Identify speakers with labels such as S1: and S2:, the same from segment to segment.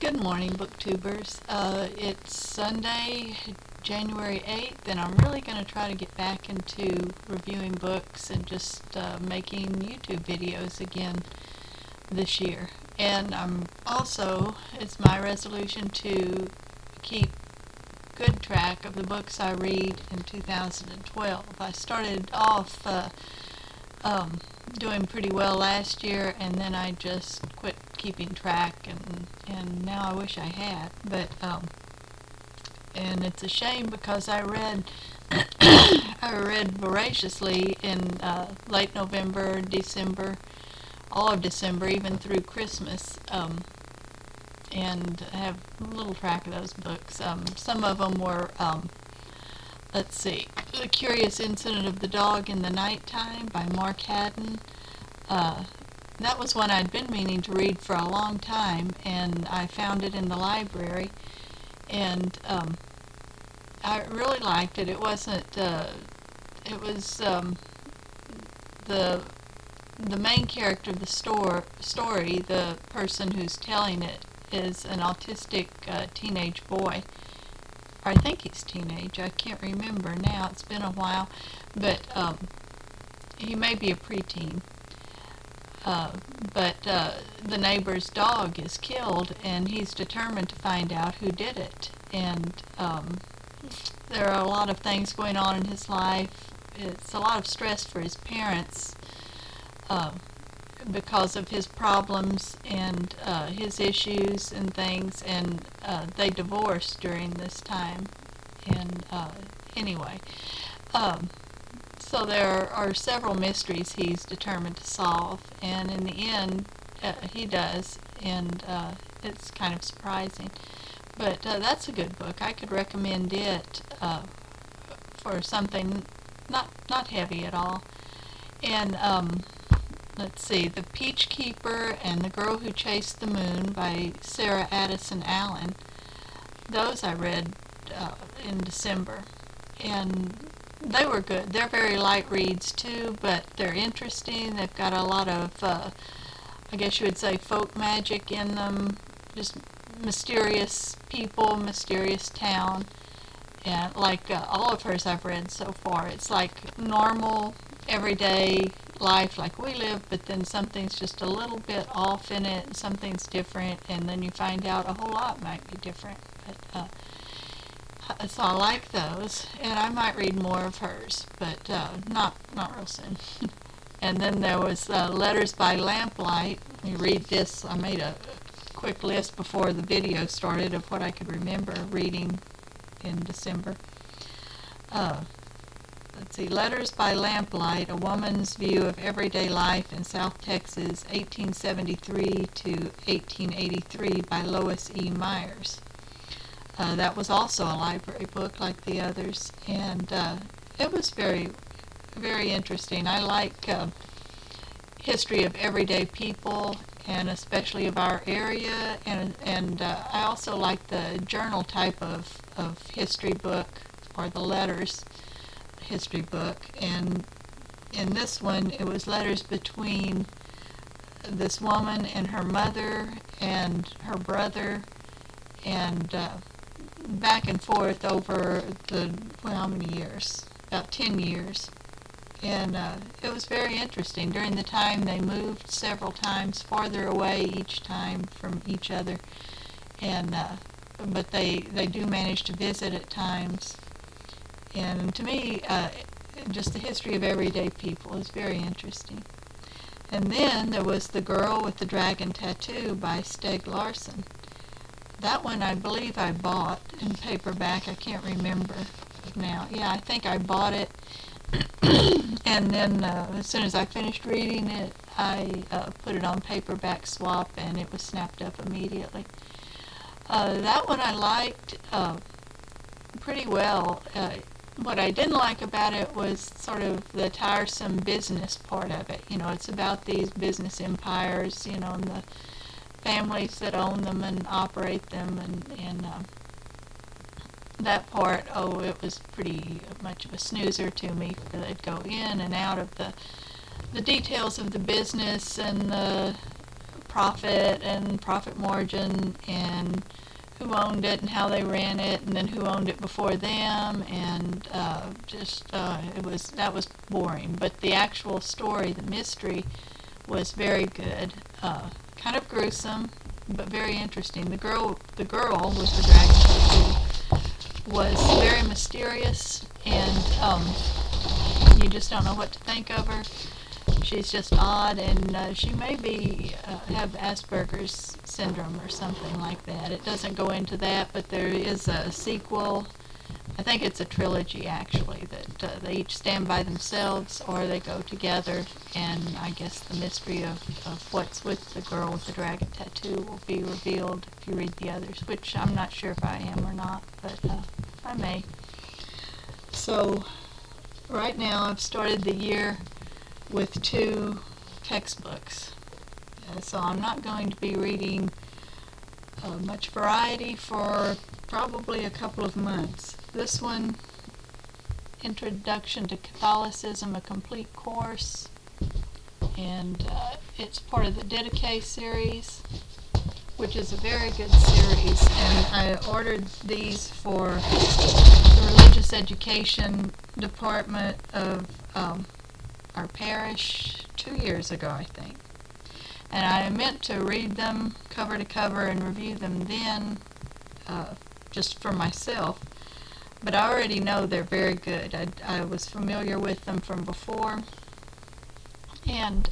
S1: Good morning, booktubers. It's Sunday, January 8th, and I'm really going to try to get back into reviewing books and just making YouTube videos again this year. And it's my resolution to keep good track of the books I read in 2012. I started off doing pretty well last year, and then I just quit keeping track, and now I wish I had. But and it's a shame because I read I read voraciously in late November, December, all of December, even through Christmas. And I have little track of those books. Some of them were, let's see, The Curious Incident of the Dog in the Nighttime by Mark Haddon. That was one I'd been meaning to read for a long time, and I found it in the library, and I really liked it. It wasn't, it was the main character of the story, the person who's telling it, is an autistic teenage boy. Or I think he's teenage. I can't remember now. It's been a while. But he may be a preteen. But the neighbor's dog is killed, and he's determined to find out who did it. And there are a lot of things going on in his life. It's a lot of stress for his parents because of his problems and his issues and things, and they divorced during this time. And anyway, so there are several mysteries he's determined to solve, and in the end, he does, and it's kind of surprising. But that's a good book. I could recommend it for something not heavy at all. And let's see, The Peach Keeper and The Girl Who Chased the Moon by Sarah Addison Allen. Those I read in December, and they were good. They're very light reads too, but they're interesting. They've got a lot of, I guess you would say, folk magic in them, just mysterious people, mysterious town, and like all of hers I've read so far. It's like normal, everyday life like we live, but then something's just a little bit off in it, and something's different, and then you find out a whole lot might be different. But so I like those, and I might read more of hers, but not real soon. And then there was Letters by Lamplight. Let me read this. I made a quick list before the video started of what I could remember reading in December. Let's see, Letters by Lamplight, A Woman's View of Everyday Life in South Texas, 1873 to 1883 by Lois E. Myers. That was also a library book like the others, and it was very, very interesting. I like history of everyday people, and especially of our area, and I also like the journal type of history book, or the letters history book. And in this one, it was letters between this woman and her mother and her brother, and back and forth over how many years? About 10 years. And it was very interesting. During the time, they moved several times farther away each time from each other, and but they do manage to visit at times. And to me, just the history of everyday people is very interesting. And then there was The Girl with the Dragon Tattoo by Steg Larsson. That one I believe I bought in paperback. I can't remember now. Yeah, I think I bought it. And then as soon as I finished reading it, I put it on paperback swap, and it was snapped up immediately. That one I liked pretty well. What I didn't like about it was sort of the tiresome business part of it. You know, it's about these business empires, you know, and the families that own them and operate them, and that part, it was pretty much of a snoozer to me. They'd go in and out of the details of the business and the profit and profit margin and who owned it and how they ran it, and then who owned it before them, and that was boring. But the actual story, the mystery, was very good. Kind of gruesome, but very interesting. The girl with the dragon tattoo was very mysterious, and you just don't know what to think of her. She's just odd, and she may have Asperger's syndrome or something like that. It doesn't go into that, but there is a sequel. I think it's a trilogy, actually, that they each stand by themselves or they go together, and I guess the mystery of what's with the girl with the dragon tattoo will be revealed if you read the others, which I'm not sure if I am or not, but I may. So right now I've started the year with 2 textbooks. So I'm not going to be reading much variety for probably a couple of months. This one, Introduction to Catholicism, a complete course, and it's part of the Didache series, which is a very good series, and I ordered these for the religious education department of our parish 2 years ago, I think. And I meant to read them cover to cover and review them then, just for myself. But I already know they're very good. I was familiar with them from before, and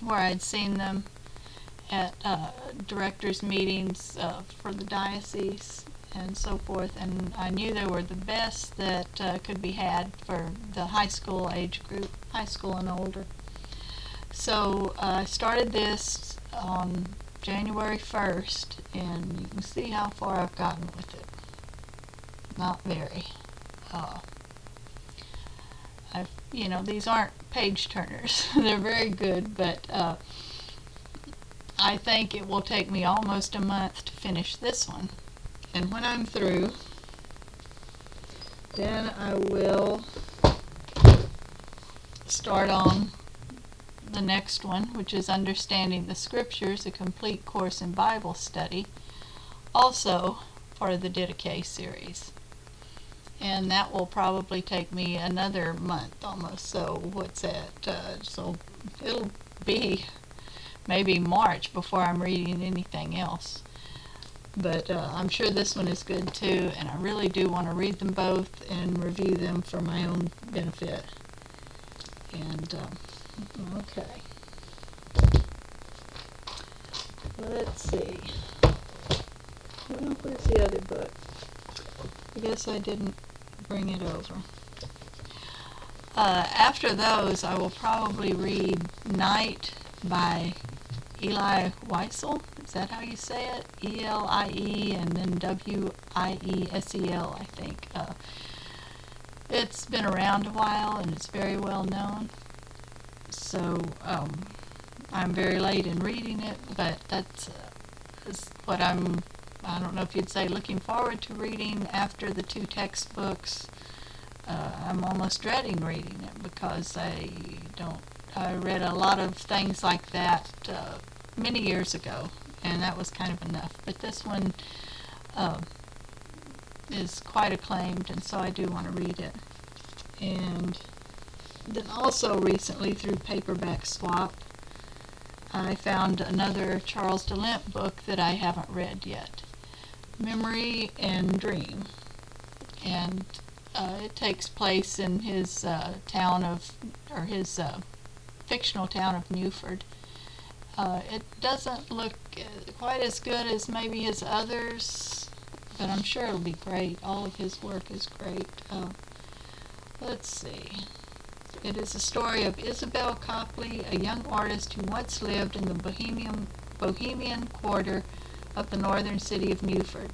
S1: where I'd seen them at directors' meetings for the diocese and so forth, and I knew they were the best that could be had for the high school age group, high school and older. So I started this on January 1st, and you can see how far I've gotten with it. Not very. These aren't page turners. They're very good, but I think it will take me almost a month to finish this one. And when I'm through, then I will start on the next one, which is Understanding the Scriptures, a complete course in Bible study, also part of the Didache series. And that will probably take me another month almost. So what's that? So it'll be maybe March before I'm reading anything else. But I'm sure this one is good too, and I really do want to read them both and review them for my own benefit. And okay, let's see. Well, where's the other book? I guess I didn't bring it over. After those, I will probably read Night by Elie Wiesel. Is that how you say it? E-L-I-E and then W-I-E-S-E-L, I think. It's been around a while and it's very well known. So I'm very late in reading it, but that's what I don't know if you'd say looking forward to reading after the 2 textbooks. I'm almost dreading reading it because I read a lot of things like that many years ago, and that was kind of enough. But this one is quite acclaimed, and so I do want to read it. And then also recently through Paperback Swap, I found another Charles DeLint book that I haven't read yet, Memory and Dream. And it takes place in his his fictional town of Newford. It doesn't look quite as good as maybe his others, but I'm sure it'll be great. All of his work is great. Let's see. It is a story of Isabel Copley, a young artist who once lived in the Bohemian quarter of the northern city of Newford.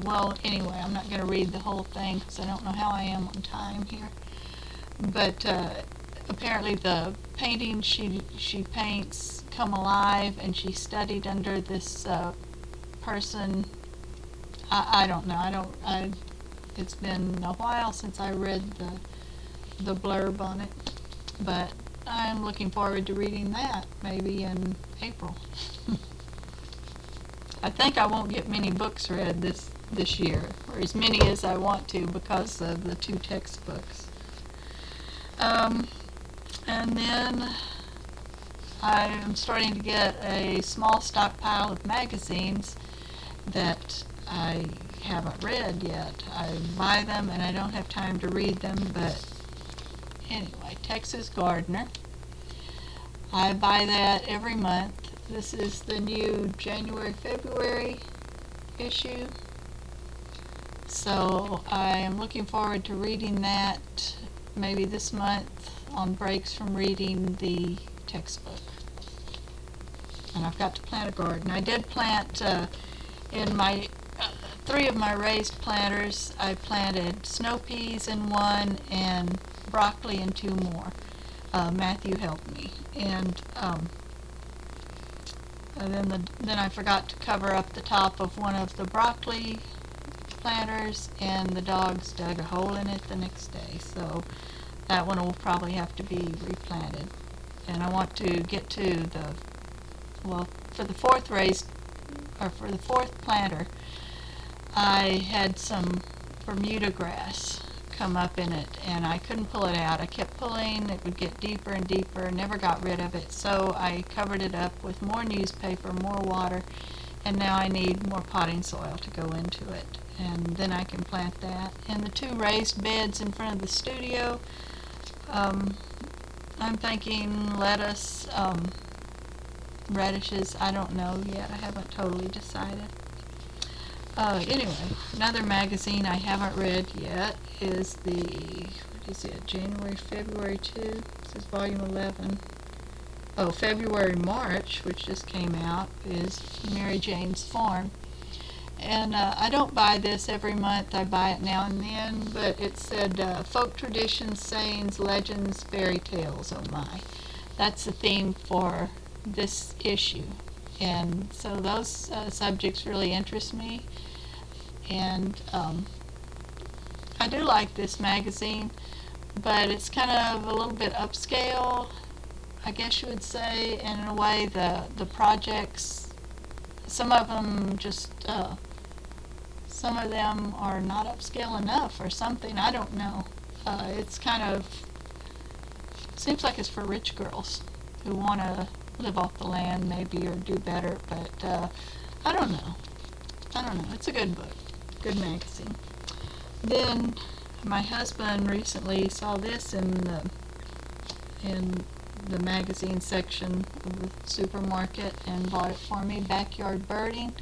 S1: Well, anyway, I'm not going to read the whole thing because I don't know how I am on time here. But apparently the paintings she paints come alive, and she studied under this person. I don't know. It's been a while since I read the blurb on it, but I'm looking forward to reading that, maybe in April. I think I won't get many books read this year, or as many as I want to because of the 2 textbooks. And then I'm starting to get a small stockpile of magazines that I haven't read yet. I buy them and I don't have time to read them, but anyway, Texas Gardener. I buy that every month. This is the new January-February issue. So I am looking forward to reading that maybe this month on breaks from reading the textbook. And I've got to plant a garden. I did plant in my 3 of my raised planters. I planted snow peas in one and broccoli in 2 more. Matthew helped me, and then I forgot to cover up the top of one of the broccoli planters, and the dogs dug a hole in it the next day. So that one will probably have to be replanted. And I want to get to for the 4th planter, I had some Bermuda grass come up in it, and I couldn't pull it out. I kept pulling, it would get deeper and deeper, never got rid of it, so I covered it up with more newspaper, more water, and now I need more potting soil to go into it, and then I can plant that. And the 2 raised beds in front of the studio, I'm thinking lettuce, radishes, I don't know yet, I haven't totally decided. Anyway, another magazine I haven't read yet is January, February 2, this is volume 11. Oh, February, March, which just came out, is Mary Jane's Farm. And I don't buy this every month, I buy it now and then, but it said folk traditions, sayings, legends, fairy tales, oh my. That's the theme for this issue. And so those subjects really interest me, and I do like this magazine, but it's kind of a little bit upscale, I guess you would say, and in a way the projects, some of them some of them are not upscale enough or something, I don't know. It's kind of, seems like it's for rich girls who want to live off the land maybe, or do better, but I don't know. It's a good book, good magazine. Then my husband recently saw this in the magazine section of the supermarket and bought it for me, Backyard Birding.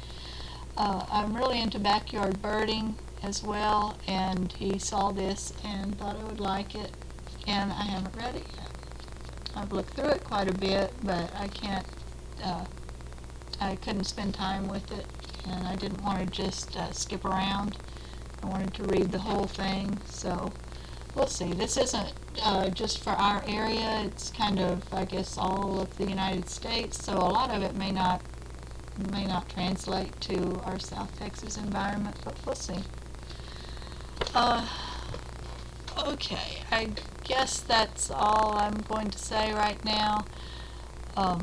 S1: I'm really into backyard birding as well, and he saw this and thought I would like it, and I haven't read it yet. I've looked through it quite a bit, but I couldn't spend time with it, and I didn't want to just skip around. I wanted to read the whole thing, so we'll see. This isn't just for our area, it's kind of, I guess, all of the United States, so a lot of it may not translate to our South Texas environment, but we'll see. Okay, I guess that's all I'm going to say right now. I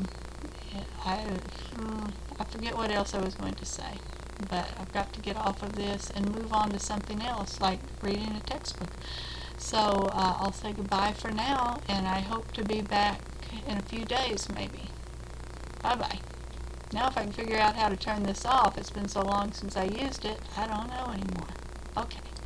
S1: forget what else I was going to say, but I've got to get off of this and move on to something else, like reading a textbook. So I'll say goodbye for now, and I hope to be back in a few days, maybe. Bye-bye. Now if I can figure out how to turn this off, it's been so long since I used it, I don't know anymore. Okay.